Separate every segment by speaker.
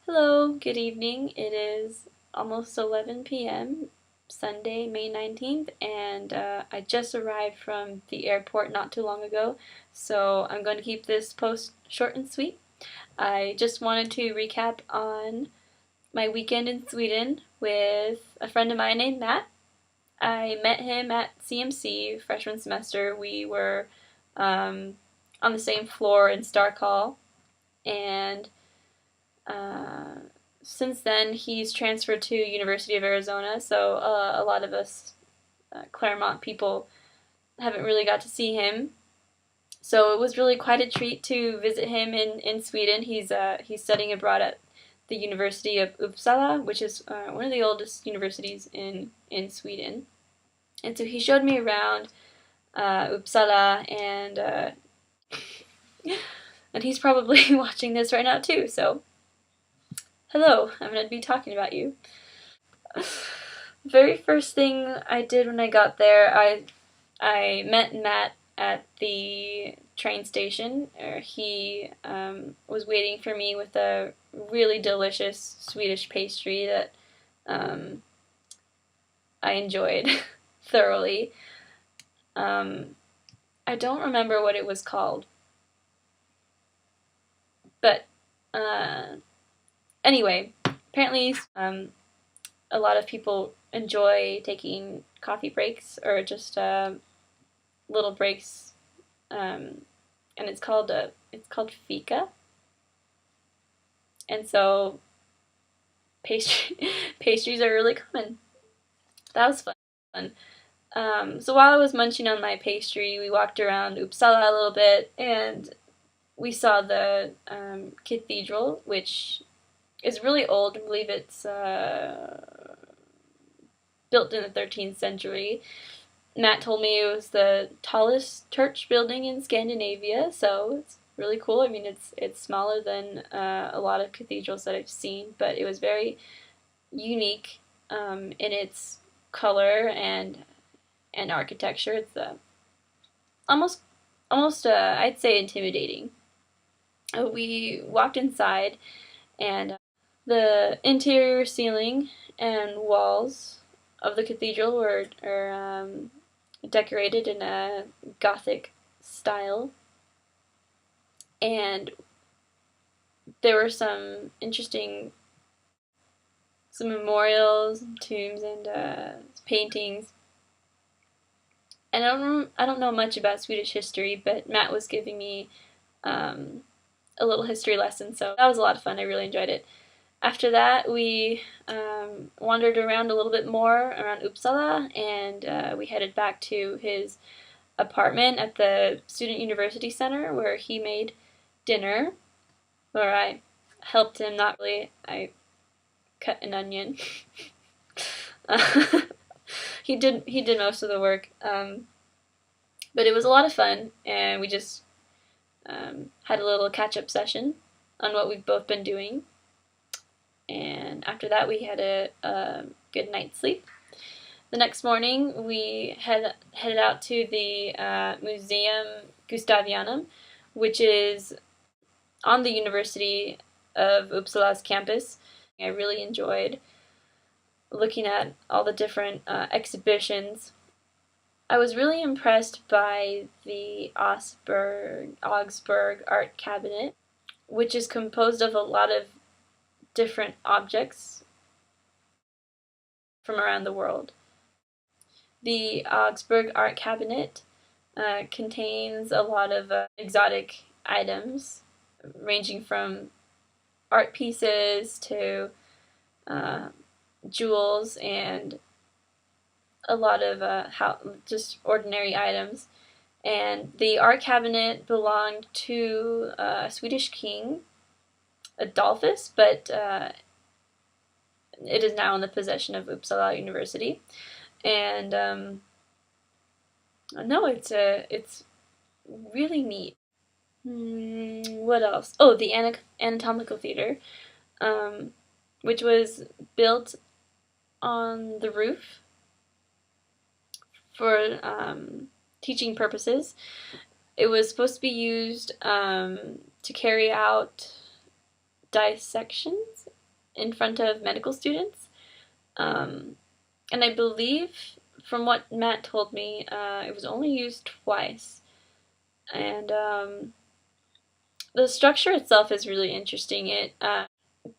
Speaker 1: Hello, good evening. It is almost 11 p.m. Sunday, May 19th, and I just arrived from the airport not too long ago, so I'm going to keep this post short and sweet. I just wanted to recap on my weekend in Sweden with a friend of mine named Matt. I met him at CMC freshman semester. We were on the same floor in Stark Hall, and uh, since then, he's transferred to University of Arizona, so a lot of us Claremont people haven't really got to see him. So it was really quite a treat to visit him in Sweden. He's studying abroad at the University of Uppsala, which is one of the oldest universities in Sweden. And so he showed me around Uppsala, and he's probably watching this right now too. So hello, I'm going to be talking about you. Very first thing I did when I got there, I met Matt at the train station. He was waiting for me with a really delicious Swedish pastry that I enjoyed thoroughly. I don't remember what it was called, but anyway, apparently a lot of people enjoy taking coffee breaks or just little breaks, and it's called fika. And so pastries are really common. That was fun. So while I was munching on my pastry, we walked around Uppsala a little bit, and we saw the cathedral, which is really old. I believe it's built in the 13th century. Matt told me it was the tallest church building in Scandinavia, so it's really cool. I mean, it's smaller than a lot of cathedrals that I've seen, but it was very unique in its color and architecture. It's almost I'd say intimidating. We walked inside, and the interior ceiling and walls of the cathedral were decorated in a Gothic style, and there were some memorials, tombs, and paintings. And I don't know much about Swedish history, but Matt was giving me a little history lesson, so that was a lot of fun. I really enjoyed it. After that, we wandered around a little bit more around Uppsala, and we headed back to his apartment at the Student University Center, where he made dinner, where I helped him. Not really, I cut an onion. He did most of the work, but it was a lot of fun, and we just had a little catch-up session on what we've both been doing. And after that, we had a good night's sleep. The next morning, we headed out to the Museum Gustavianum, which is on the University of Uppsala's campus. I really enjoyed looking at all the different exhibitions. I was really impressed by the Augsburg art cabinet, which is composed of a lot of different objects from around the world. The Augsburg art cabinet contains a lot of exotic items, ranging from art pieces to jewels and a lot of just ordinary items. And the art cabinet belonged to a Swedish king, Adolphus, but it is now in the possession of Uppsala University. And no, it's really neat. What else? Oh, the anatomical theater, which was built on the roof for teaching purposes. It was supposed to be used to carry out dissections in front of medical students. And I believe, from what Matt told me, it was only used twice. And the structure itself is really interesting. It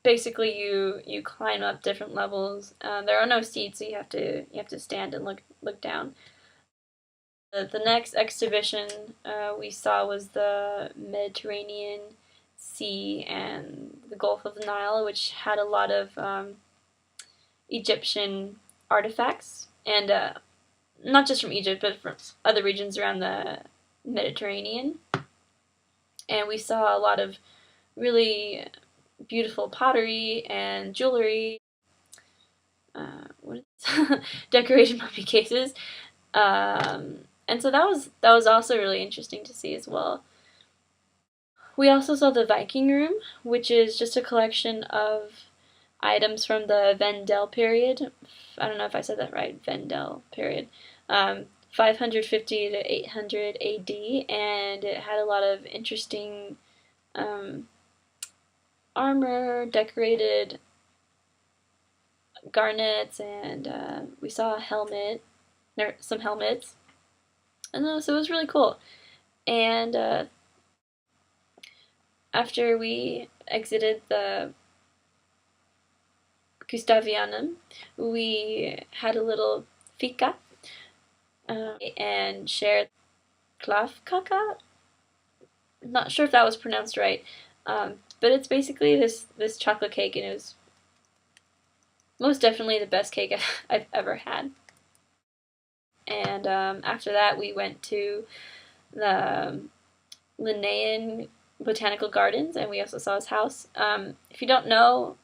Speaker 1: basically you climb up different levels. There are no seats, so you have to stand and look down. The next exhibition we saw was the Mediterranean Sea and the Gulf of the Nile, which had a lot of Egyptian artifacts, and not just from Egypt, but from other regions around the Mediterranean. And we saw a lot of really beautiful pottery and jewelry, decorated mummy cases, and so that was also really interesting to see as well. We also saw the Viking Room, which is just a collection of items from the Vendel period. I don't know if I said that right, Vendel period. 550 to 800 AD, and it had a lot of interesting armor, decorated garnets, and we saw a helmet, some helmets, and so it was really cool. And after we exited the Gustavianum, we had a little fika and shared klavkaka. I'm not sure if that was pronounced right, but it's basically this chocolate cake, and it was most definitely the best cake I've ever had. And after that, we went to the Linnaean Botanical Gardens, and we also saw his house. If you don't know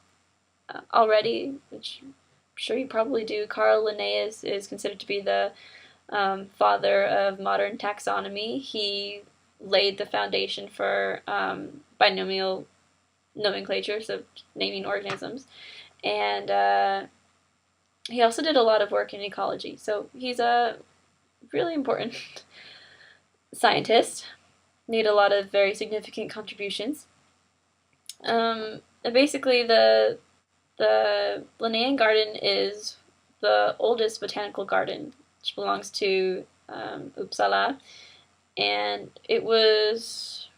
Speaker 1: already, which I'm sure you probably do, Carl Linnaeus is considered to be the father of modern taxonomy. He laid the foundation for binomial nomenclature, so naming organisms, and he also did a lot of work in ecology. So he's a really important scientist, made a lot of very significant contributions. Basically, the Linnaean Garden is the oldest botanical garden, which belongs to Uppsala, and it was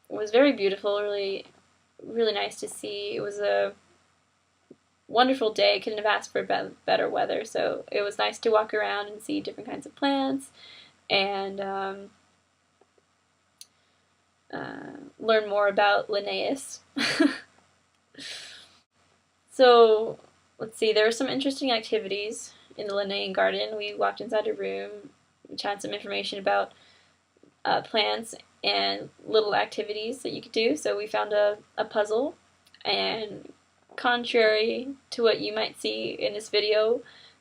Speaker 1: very beautiful, really nice to see. It was a wonderful day. Couldn't have asked for better weather, so it was nice to walk around and see different kinds of plants and learn more about Linnaeus. So let's see, there were some interesting activities in the Linnaean Garden. We walked inside a room, which had some information about plants and little activities that you could do. So we found a puzzle, and contrary to what you might see in this video,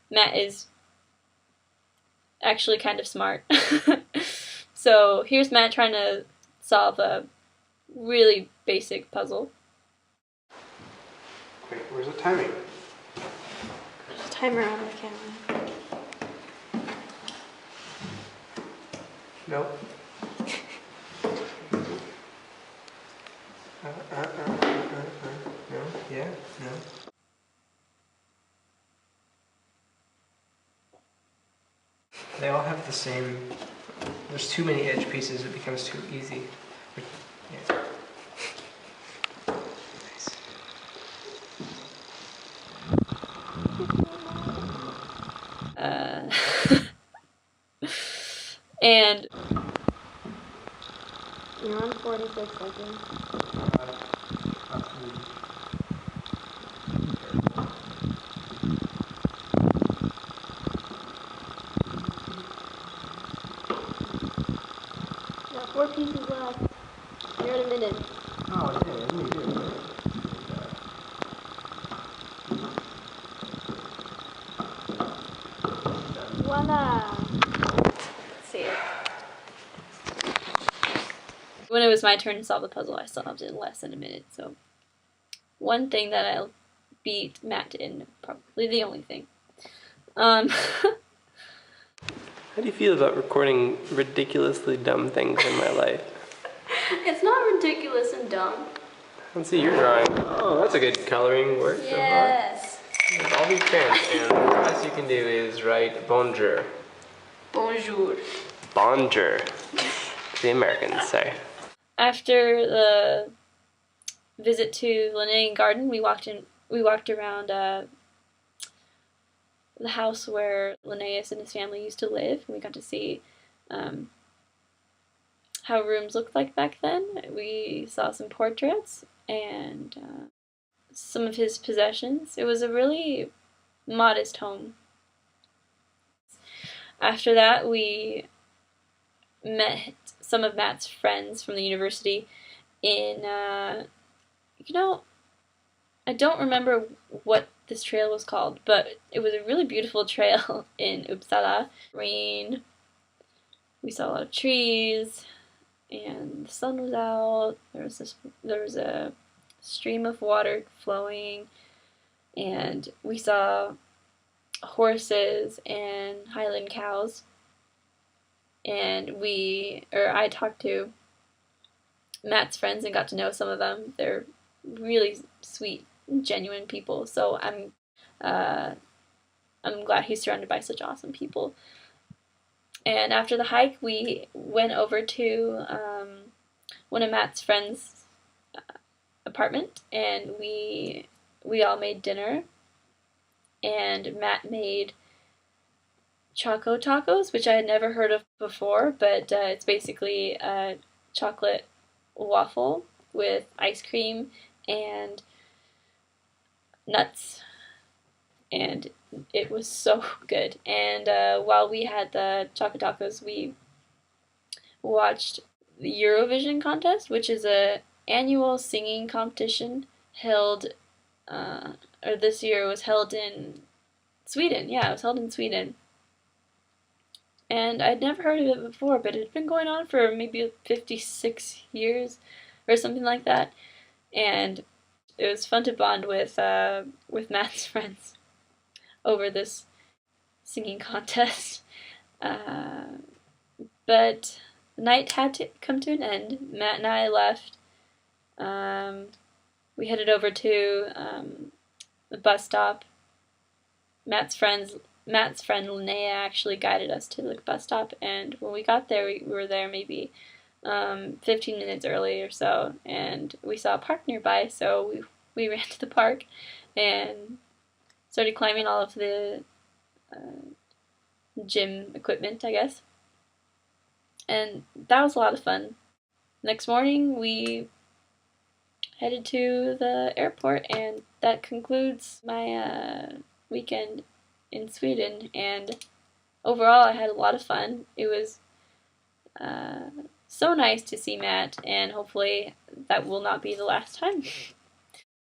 Speaker 1: Matt is actually kind of smart. So here's Matt trying to solve a really basic puzzle.
Speaker 2: Wait, where's the timing?
Speaker 1: There's a timer on the camera.
Speaker 2: Nope. No, yeah, no. They all have the same. There's too many edge pieces, it becomes too easy. Yeah.
Speaker 1: And you're on 46 seconds. Got 4 pieces left. You're at a minute.
Speaker 2: Oh, yeah, let me do it.
Speaker 1: Voila! Let's see it. When it was my turn to solve the puzzle, I solved it in less than a minute, so one thing that I'll beat Matt in, probably the only thing.
Speaker 3: How do you feel about recording ridiculously dumb things in my life?
Speaker 1: It's not ridiculous and dumb.
Speaker 3: Let's see your drawing. Oh, that's a good coloring work so far. With all these crayons, and the best you can do is write bonjour.
Speaker 1: Bonjour.
Speaker 3: Bonjour. The Americans say.
Speaker 1: After the visit to Linnaean Garden, we walked around the house where Linnaeus and his family used to live, and we got to see how rooms looked like back then. We saw some portraits and some of his possessions. It was a really modest home. After that, we met some of Matt's friends from the university in, I don't remember what this trail was called, but it was a really beautiful trail in Uppsala. Rain, we saw a lot of trees, and the sun was out. There was a stream of water flowing, and we saw horses and Highland cows. And I talked to Matt's friends and got to know some of them. They're really sweet, genuine people. So I'm glad he's surrounded by such awesome people. And after the hike, we went over to one of Matt's friends' apartment, and we all made dinner. And Matt made choco tacos, which I had never heard of before, but it's basically a chocolate waffle with ice cream and nuts, and it was so good. And while we had the choco tacos, we watched the Eurovision contest, which is a annual singing competition held, or this year it was held in Sweden. Yeah, it was held in Sweden. And I'd never heard of it before, but it had been going on for maybe 56 years or something like that. And it was fun to bond with Matt's friends over this singing contest. But the night had to come to an end. Matt and I left. We headed over to the bus stop. Matt's friend Linnea actually guided us to the bus stop, and when we got there, we were there maybe 15 minutes early or so, and we saw a park nearby, so we ran to the park and started climbing all of the gym equipment, I guess. And that was a lot of fun. Next morning, we headed to the airport, and that concludes my weekend in Sweden. And overall, I had a lot of fun. It was so nice to see Matt, and hopefully that will not be the last time.